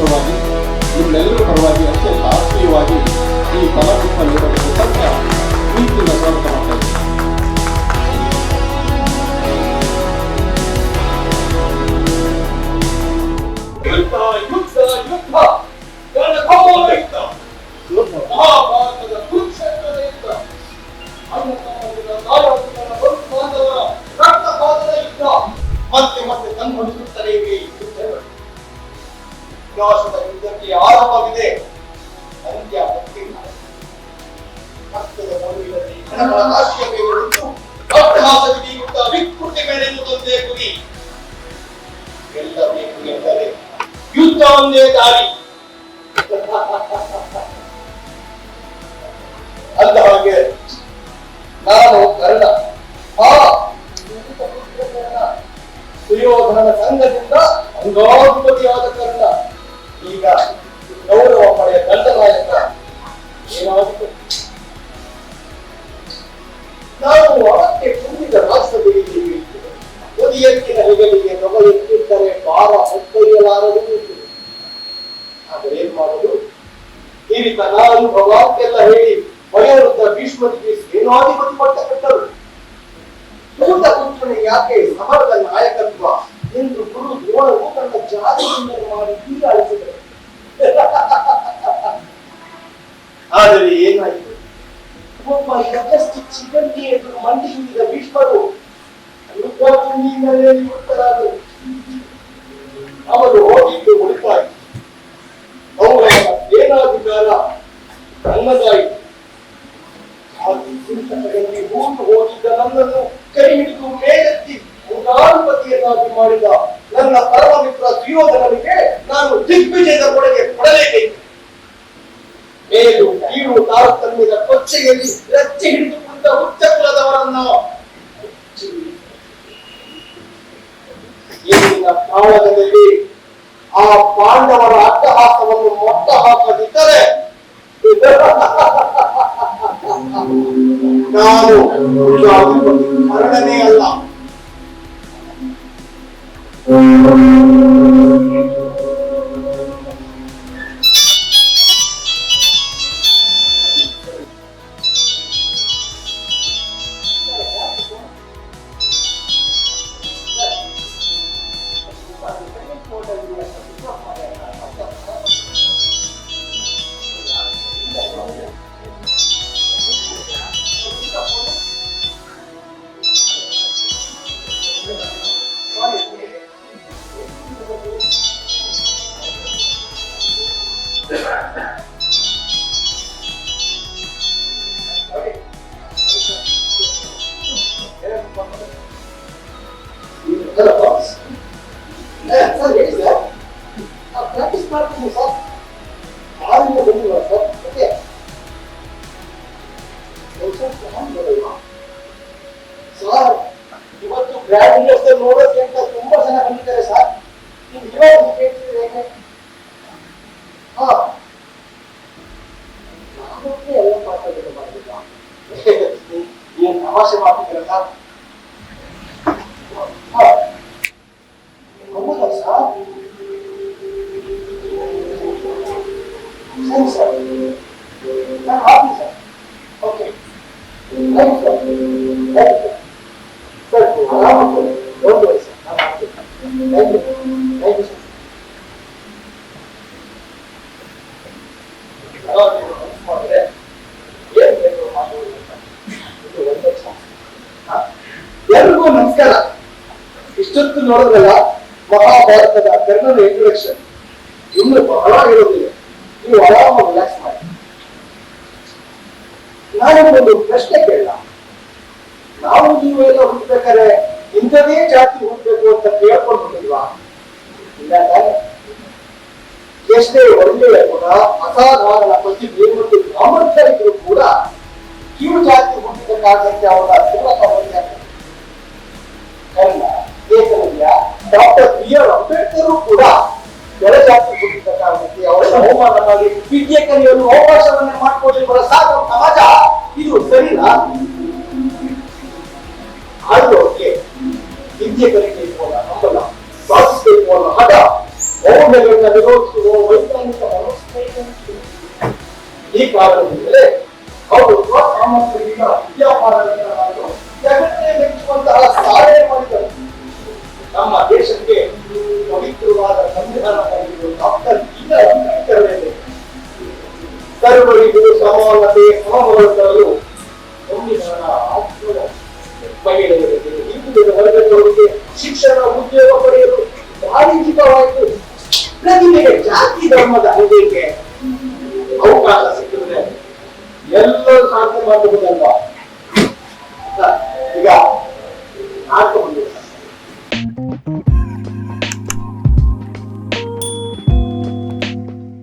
ಪರವಾಗಿ ನಿಮ್ಮೆಲ್ಲರ ಪರವಾಗಿ ಅತ್ಯಂತ ಆತ್ಮೀಯವಾಗಿ ಈ ಕಲಾಕೃತಿಯಲ್ಲಿರುವ ಸ್ವಲ್ಪ ಪ್ರೀತಿಯಿಂದ ಸ್ವಾಗತ ಮಾಡ್ತಾ ಇದ್ದೀನಿ. ಮಹಾಭಾರತದ ಕುರುಕ್ಷೇತ್ರದ ಯುದ್ಧ, ರಕ್ತಪಾತದ ಯುದ್ಧ ಮತ್ತೆ ಮತ್ತೆ ಸಂಭವಿಸುತ್ತಲೇ ಇವೆ. ವಿನಾಶದ ಯುದ್ಧಕ್ಕೆ ಆರಂಭವಿದೆ, ಅಂತ್ಯ ಗೊತ್ತಿಲ್ಲ. ರಕ್ತದ ನಡುವಿನಲ್ಲಿ ಜನಗಳ ರಾಶಿಯ ಮೇಲಿಟ್ಟು ಅಟ್ಟಹಾಸವಿಡಿಯುತ್ತ ವಿಕೃತಿ ಮೇಲೆನ್ನುವುದೊಂದೇ ಗುರಿ. ಗೆಲ್ಲಬೇಕು ಎಂದರೆ ಯುದ್ಧ ಒಂದೇ ದಾರಿ. ಅಂದ ಹಾಗೆ ನಾನು ಕರ್ಣ, ಸುಯೋಧನನ ಸಂಘದಿಂದ ಅಂಗಾಧಿಪತಿಯಾದ ಕರ್ಣ ಈಗ ಗೌರವ ಪಡೆಯ ದಂಡನಾಯಕ ಏನಾಯಿತು? ನಾವು ಅವಕ್ಕೆ ತುಂಬಿದ ರಾಷ್ಟ್ರದಲ್ಲಿ ಒಂದು ಎತ್ತಿನ ಹೆಗಲಿಗೆ ನೊಗ ಎತ್ತಿದ್ದರೆ ಭಾರ ಹೊತ್ತೊಯ್ಯಲಾರದು. ಆದರೆ ಏನ್ ಮಾಡುದು? ಹಿರಿತ ಅನುಭವ ಅಂತೆಲ್ಲ ಹೇಳಿ ವಯೋವೃದ್ಧ ಭೀಷ್ಮರಿಗೆ ಸೇನಾಧಿಪತಿ ಪಟ್ಟ ಕಟ್ಟರು. ಭೂತ ಪುತ್ರನೇ ಯಾಕೆ ಸಮರದ ನಾಯಕತ್ವ ಎಂದು ಗುರು ದ್ರೋಣರು ತನ್ನ ಜಾತಿಯಿಂದ ಮಾಡಿ ಹೀಗಾಳಿಸಿದರು. ಆದರೆ ಏನಾಯಿತು? ಒಬ್ಬ ಯಥಸ್ಥ ಚಿಗಂಡಿ ಎದುರು ಮಂಡಿಸಿದ ಭೀಷ್ಮರು ಯುದ್ಧಭೂಮಿಯಿಂದಲೇ ನಿವೃತ್ತರಾದರು. ಅವರು ಹೋಗಿದ್ದು ಉಳಿತಾಯಿತು. ಅವರ ಸೇನಾಧಿಕಾರ ನನ್ನದಾಯಿತು. ಹೂತು ಹೋಗಿದ್ದ ನನ್ನನ್ನು ಕೈ ಹಿಡಿದು ಮೇಲೆತ್ತಿ ಮುಖಾಧಿಪತಿಯನ್ನಾಗಿ ಮಾಡಿದ ನನ್ನ ಪರಮ ಮಿತ್ರ ಸುಯೋಧನನಿಗೆ ನಾನು ದಿಗ್ವಿಜಯದ ಕೊಡುಗೆ ಕೊಡಲೇಬೇಕು. ಮೇಲು ಕೀಳು ತಾರತಮ್ಯದ ಕೊಚ್ಚೆಯಲ್ಲಿ ರಚ್ಚೆ ಹಿಡಿದುಕೊಂಡ ಉಚ್ಚಕುಲದವರನ್ನು ಇಂದಿನ ಕಾಲದಲ್ಲಿ ಆ ಪಾಂಡವರ ಅಟ್ಟಹಾಸವನ್ನು ಮೊಟ್ಟ ಹಾಕದಿದ್ದರೆ ನಾನು ಮರಣನೇ ಅಲ್ಲ. ಇವತ್ತು ಗ್ರಾಂಡ್ ನೋಡೋಕೆ ಅಂತ ತುಂಬಾ ಜನ ಬಂದಿದ್ದಾರೆ ಸರ್. ನೀವು ಇವಾಗ ಕೇಳ್ತಿದ್ರೆ ಹೇಗೆ? ಎಲ್ಲ ಮಾತಾಡಿದ್ರೆ ಮಾಡಿಲ್ಲ, ಏನ್ ತಮಾಷೆ ಮಾಡ್ತಿದ್ದೀರ ಸರ್? ಹೌದಾ ಸರ್? ಸರಿ ಸರ್, ನಾನು ಹಾಕಿ sir. Okay, right sir, right sir. Sir ಆರಾಮಾಗಿ ಒಂದು ವಯಸ್ಸು ನಾನು ಹಾಕ್ತೀನಿ. Thank you, thank you sir. ಎಲ್ರಿಗೂ ನಮಸ್ಕಾರ. ಇಷ್ಟೊತ್ತು ನೋಡಿದ್ರಲ್ಲ ಮಹಾಭಾರತದ ಕರ್ಣನ ಇಂಟ್ರೊಡಕ್ಷನ್. ಇನ್ನು ಬಹಳ ಇರೋದಿಲ್ಲ, ನೀವು ಆರಾಮಾಗಿ ರಿಲ್ಯಾಕ್ಸ್ ಮಾಡಿ. ನಾನೊಂದು ಪ್ರಶ್ನೆ ಕೇಳ, ನಾವು ನೀವೆಲ್ಲ ಹುಟ್ಟಬೇಕಾದ್ರೆ ಇಂಥದೇ ಜಾತಿ ಹುಟ್ಟಬೇಕು ಅಂತ ಕೇಳ್ಕೊಂಡ್ಬಿಟ್ಟಿಲ್ವಾ? ಇಲ್ಲ ತಾನೆ? ಎಷ್ಟೇ ಒಳ್ಳೆಯ ಗುಣ, ಅಸಾಧಾರಣ ಪ್ರತಿಭೆ ಮತ್ತು ಸಾಮರ್ಥ್ಯರಿದ್ರು ಕೂಡ ಕೀಳು ಜಾತಿ ಹುಟ್ಟಿದ ಕಾರಣಕ್ಕೆ ಅವರ ಕರ್ಣ, ಏಕಲವ್ಯ, ಡಾಕ್ಟರ್ ಬಿ.ಆರ್. ಅಂಬೇಡ್ಕರ್ ಕೂಡ ಕೆಳ ಜಾತಿ ಹುಟ್ಟಿದ ಕಾರಣಕ್ಕೆ ಅವರನ್ನು ಅವಮಾನ ಮಾಡಿ ವಿದ್ಯೆ ಕಲಿಯಲು ಅವಕಾಶವನ್ನೇ ಮಾಡಿಕೊಟ್ಟಿರುವ ಸಾಕು ಸಮಾಜ ಇದು ಸರಿನಾ? ಆದ್ರೂ ವಿದ್ಯೆ ಕಲಿಬೇಕು ಅನ್ನೋ ಹಂಬಲ, ಸಾಧಿಸಬೇಕು ಅನ್ನೋ ಹಠ, ಮೌಲ್ಯಗಳನ್ನ ವಿರೋಧಿಸುವ ವೈಜ್ಞಾನಿಕ ಮನೋಸ್ಥೈರ್ಯ ಈ ಕಾರಣದಿಂದಲೇ ಅವರು ಸಾಮರ್ಥ್ಯದಿಂದ ವಿದ್ಯಾಪಾನಗಳನ್ನು ಮಾಡಲು ಜಗತ್ತೇ ಮೆಚ್ಚುವಂತಹ ಸಾಧನೆ ಮಾಡಿದರು. ನಮ್ಮ ದೇಶಕ್ಕೆ ಪವಿತ್ರವಾದ ಸಂವಿಧಾನ ನೀಡಿರುವ ಡಾಕ್ಟರ್ ಬಿ.ಆರ್. ಅಂಬೇಡ್ಕರ್ ಸರ್ವರಿಗೂ ಸಮಾನತೆ ಸಮಬಲ ತರಲು ಸಂವಿಧಾನ ಮಹಿಳೆಯರಿಗೆ ಹಿಂದುಳಿದ ವರ್ಗದವರಿಗೆ ಶಿಕ್ಷಣ ಉದ್ಯೋಗ ಪಡೆಯಲು ವಾಣಿಜ್ಯಿಕವಾಯಿತು. ಪ್ರತಿಭೆಗೆ ಜಾತಿ ಧರ್ಮದ ಹಂಗಿಕೆ ಅವಕಾಶ ಸಿಕ್ಕಿದ್ರೆ ಎಲ್ಲರೂ ಸಾಧನೆ ಮಾಡಬಹುದಲ್ವಾ?